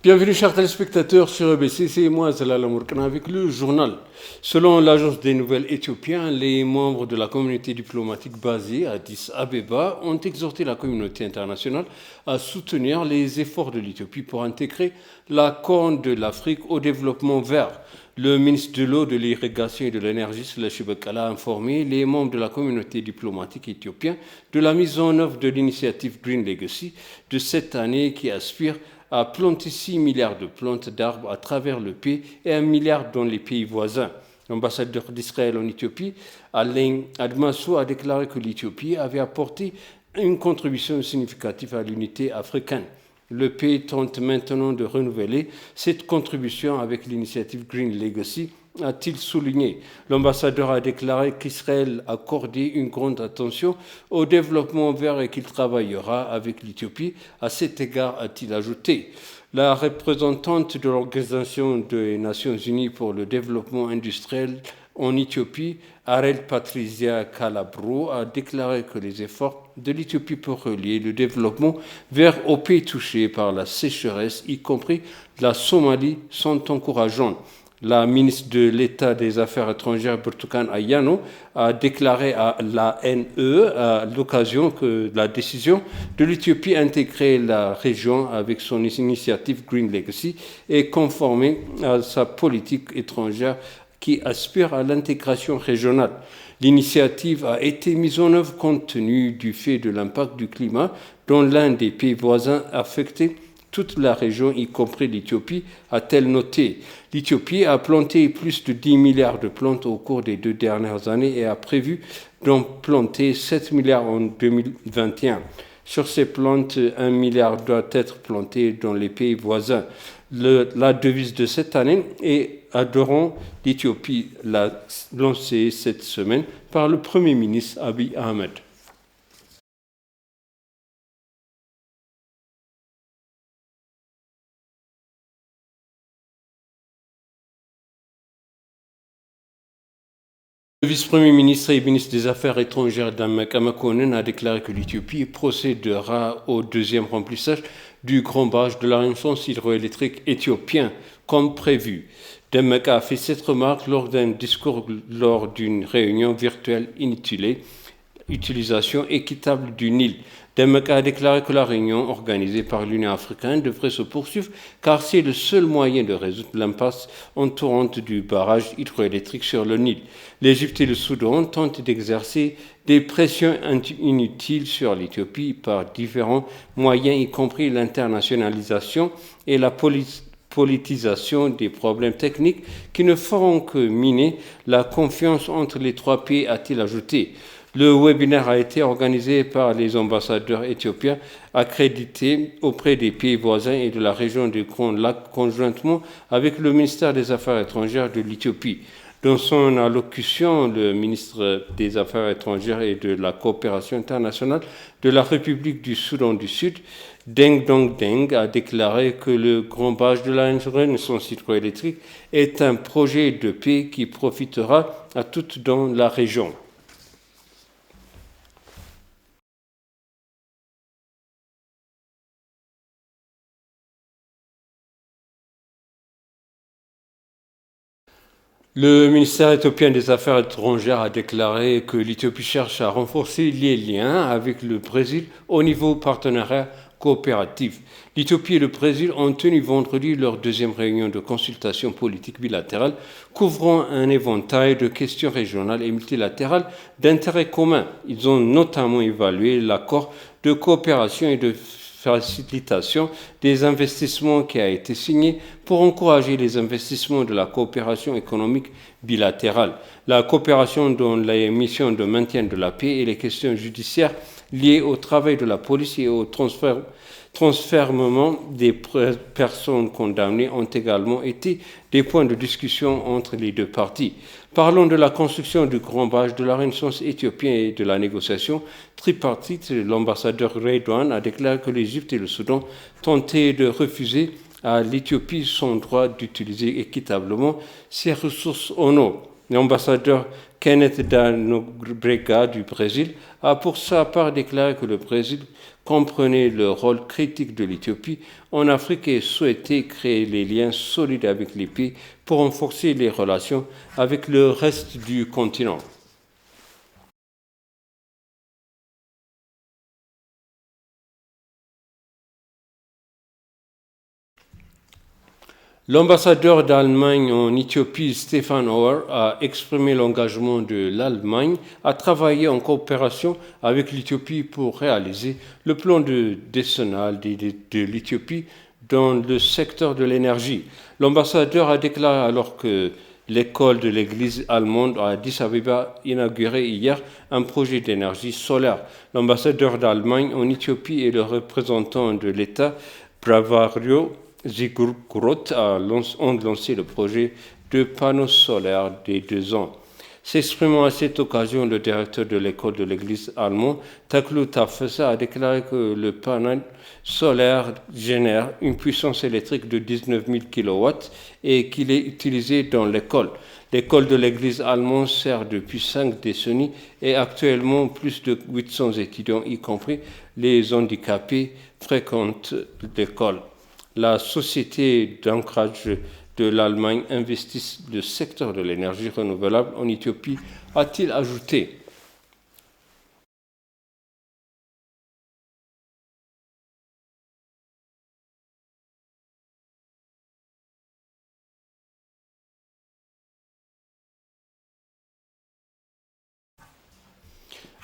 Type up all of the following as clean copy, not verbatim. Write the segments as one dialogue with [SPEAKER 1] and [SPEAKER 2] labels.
[SPEAKER 1] Bienvenue chers téléspectateurs sur EBC, c'est moi Zalal Amourkana avec le journal. Selon l'agence des nouvelles éthiopiennes, les membres de la communauté diplomatique basée à Addis Abeba ont exhorté la communauté internationale à soutenir les efforts de l'Éthiopie pour intégrer la Corne de l'Afrique au développement vert. Le ministre de l'eau, de l'irrigation et de l'énergie, Selech Bekele, a informé les membres de la communauté diplomatique éthiopienne de la mise en œuvre de l'initiative Green Legacy de cette année qui aspire à planter 6 milliards de plantes d'arbres à travers le pays et 1 milliard dans les pays voisins. L'ambassadeur d'Israël en Éthiopie, Alain Admasso, a déclaré que l'Éthiopie avait apporté une contribution significative à l'unité africaine. Le pays tente maintenant de renouveler cette contribution avec l'initiative Green Legacy, a-t-il souligné. L'ambassadeur a déclaré qu'Israël accordait une grande attention au développement vert et qu'il travaillera avec l'Éthiopie. À cet égard, a-t-il ajouté. La représentante de l'Organisation des Nations Unies pour le développement industriel en Éthiopie, Arel Patricia Calabro, a déclaré que les efforts de l'Éthiopie pour relier le développement vers aux pays touchés par la sécheresse, y compris la Somalie, sont encourageants. La ministre de l'État des Affaires étrangères, Burtukan Ayano, a déclaré à l'ANE à l'occasion que la décision de l'Éthiopie d'intégrer la région avec son initiative Green Legacy est conformée à sa politique étrangère qui aspire à l'intégration régionale. L'initiative a été mise en œuvre compte tenu du fait de l'impact du climat dans l'un des pays voisins affectés. Toute la région, y compris l'Éthiopie, a-t-elle noté. L'Éthiopie a planté plus de 10 milliards de plantes au cours des 2 dernières années et a prévu d'en planter 7 milliards en 2021. Sur ces plantes, 1 milliard doit être planté dans les pays voisins. La devise de cette année est « Adorons l'Éthiopie », l'a lancée cette semaine par le Premier ministre Abiy Ahmed. Le vice-premier ministre et ministre des Affaires étrangères Damek Amakonnen a déclaré que l'Éthiopie procédera au deuxième remplissage du grand barrage de la Renaissance hydroélectrique éthiopien, comme prévu. Damek a fait cette remarque lors d'un discours lors d'une réunion virtuelle intitulée « Utilisation équitable du Nil ». Damek a déclaré que la réunion organisée par l'Union africaine devrait se poursuivre car c'est le seul moyen de résoudre l'impasse entourante du barrage hydroélectrique sur le Nil. L'Égypte et le Soudan tentent d'exercer des pressions inutiles sur l'Éthiopie par différents moyens, y compris l'internationalisation et la politisation des problèmes techniques qui ne feront que miner la confiance entre les trois pays, a-t-il ajouté. Le webinaire a été organisé par les ambassadeurs éthiopiens accrédités auprès des pays voisins et de la région du Grand Lac conjointement avec le ministère des Affaires étrangères de l'Éthiopie. Dans son allocution, le ministre des Affaires étrangères et de la coopération internationale de la République du Soudan du Sud, Deng Dong Deng, a déclaré que le grand barrage de la Renaissance hydroélectrique est un projet de paix qui profitera à toutes dans la région. Le ministère éthiopien des Affaires étrangères a déclaré que l'Éthiopie cherche à renforcer les liens avec le Brésil au niveau partenariat coopératif. L'Éthiopie et le Brésil ont tenu vendredi leur deuxième réunion de consultation politique bilatérale couvrant un éventail de questions régionales et multilatérales d'intérêt commun. Ils ont notamment évalué l'accord de coopération et de facilitation des investissements qui a été signé pour encourager les investissements de la coopération économique bilatérale, la coopération dans les missions de maintien de la paix et les questions judiciaires liées au travail de la police et au transfèrement des personnes condamnées ont également été des points de discussion entre les deux parties. Parlons de la construction du grand barrage de la Renaissance éthiopien et de la négociation tripartite. L'ambassadeur Redouane a déclaré que l'Égypte et le Soudan tentaient de refuser à l'Éthiopie son droit d'utiliser équitablement ses ressources en eau. L'ambassadeur Kenneth da Nobrega du Brésil a pour sa part déclaré que le Brésil comprenait le rôle critique de l'Éthiopie en Afrique et souhaitait créer les liens solides avec les pays pour renforcer les relations avec le reste du continent. L'ambassadeur d'Allemagne en Éthiopie, Stefan Auer, a exprimé l'engagement de l'Allemagne à travailler en coopération avec l'Éthiopie pour réaliser le plan décennal de l'Éthiopie dans le secteur de l'énergie. L'ambassadeur a déclaré alors que l'école de l'église allemande à Addis Abeba inauguré hier un projet d'énergie solaire. L'ambassadeur d'Allemagne en Éthiopie et le représentant de l'État, Bravario Zigurkurot ont lancé le projet de panneaux solaires des 2 ans. S'exprimant à cette occasion, le directeur de l'école de l'église allemande, Taklu Tafesa, a déclaré que le panneau solaire génère une puissance électrique de 19 000 kW et qu'il est utilisé dans l'école. L'école de l'église allemande sert depuis 5 décennies et actuellement plus de 800 étudiants, y compris les handicapés, fréquentent l'école. La société d'ancrage de l'Allemagne investit le secteur de l'énergie renouvelable en Éthiopie, a-t-il ajouté.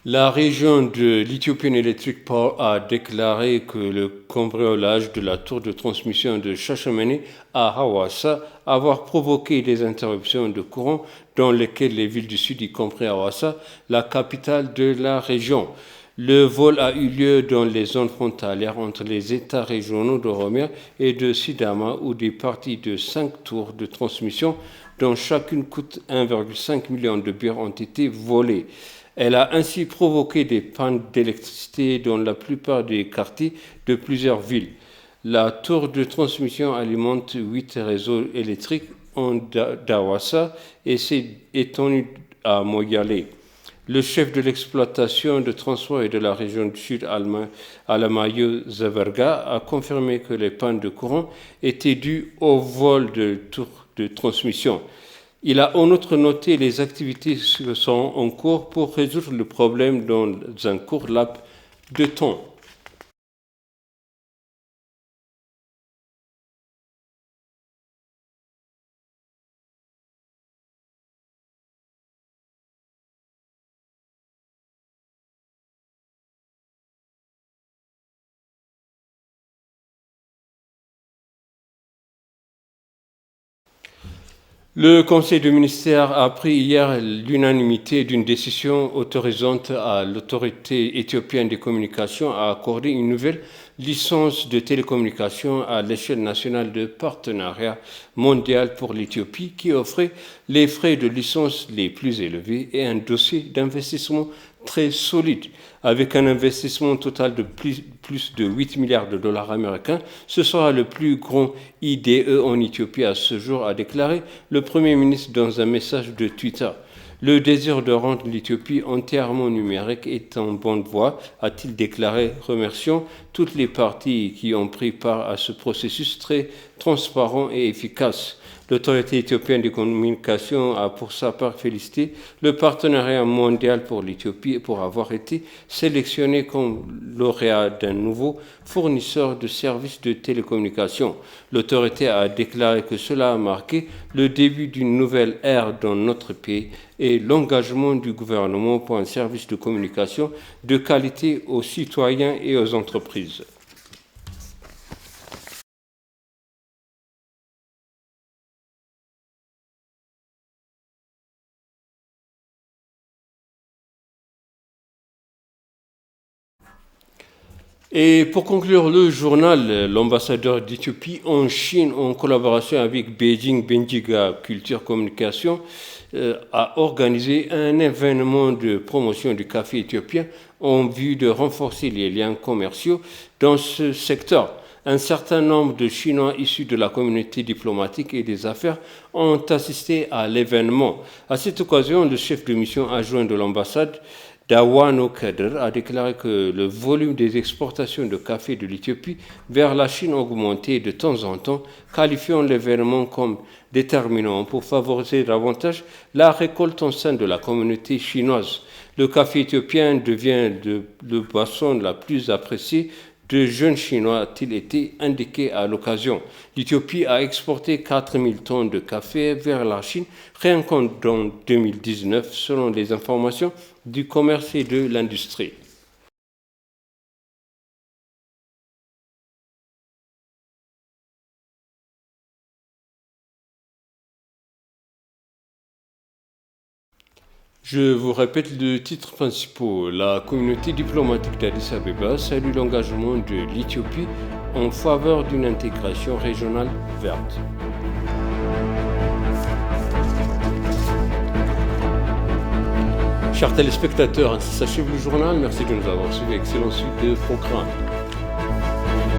[SPEAKER 1] La région de l'Ethiopian Electric Power a déclaré que le cambriolage de la tour de transmission de Shashamene à Hawassa avoir provoqué des interruptions de courant dans lesquelles les villes du sud, y compris Hawassa, la capitale de la région. Le vol a eu lieu dans les zones frontalières entre les États régionaux d'Oromia et de Sidama, où des parties de 5 tours de transmission, dont chacune coûte 1,5 million de birres, ont été volées. Elle a ainsi provoqué des pannes d'électricité dans la plupart des quartiers de plusieurs villes. La tour de transmission alimente 8 réseaux électriques en Dawassa et s'est étendue à Moyale. Le chef de l'exploitation de transport et de la région du Sud, Alamayo Zaverga, a confirmé que les pannes de courant étaient dues au vol de tours de transmission. Il a en outre noté les activités qui sont en cours pour résoudre le problème dans un court laps de temps. Le Conseil de ministère a pris hier l'unanimité d'une décision autorisant à l'autorité éthiopienne des communications à accorder une nouvelle licence de télécommunication à l'échelle nationale de partenariat mondial pour l'Éthiopie qui offrait les frais de licence les plus élevés et un dossier d'investissement très solide. Avec un investissement total de plus de 8 milliards de dollars américains, ce sera le plus grand IDE en Éthiopie à ce jour, a déclaré le Premier ministre dans un message de Twitter. Le désir de rendre l'Éthiopie entièrement numérique est en bonne voie, a-t-il déclaré, remerciant toutes les parties qui ont pris part à ce processus très transparent et efficace. L'autorité éthiopienne des communications a pour sa part félicité le partenariat mondial pour l'Éthiopie pour avoir été sélectionné comme lauréat d'un nouveau fournisseur de services de télécommunications. L'autorité a déclaré que cela a marqué le début d'une nouvelle ère dans notre pays et l'engagement du gouvernement pour un service de communication de qualité aux citoyens et aux entreprises. Et pour conclure le journal, l'ambassadeur d'Éthiopie en Chine, en collaboration avec Beijing Benjiga Culture Communication, a organisé un événement de promotion du café éthiopien en vue de renforcer les liens commerciaux dans ce secteur. Un certain nombre de Chinois issus de la communauté diplomatique et des affaires ont assisté à l'événement. À cette occasion, le chef de mission adjoint de l'ambassade, Dawano Kader, a déclaré que le volume des exportations de café de l'Éthiopie vers la Chine augmentait de temps en temps, qualifiant l'événement comme déterminant pour favoriser davantage la récolte au sein de la communauté chinoise. Le café éthiopien devient la boisson la plus appréciée de jeunes Chinois, a-t-il été indiqué à l'occasion. L'Éthiopie a exporté 4000 tonnes de café vers la Chine, rien qu'en 2019, selon les informations du commerce et de l'industrie. Je vous répète le titre principal. La communauté diplomatique d'Addis Abeba salue l'engagement de l'Éthiopie en faveur d'une intégration régionale verte. Chers téléspectateurs, ainsi s'achève le journal. Merci de nous avoir suivis. Excellente suite de programme.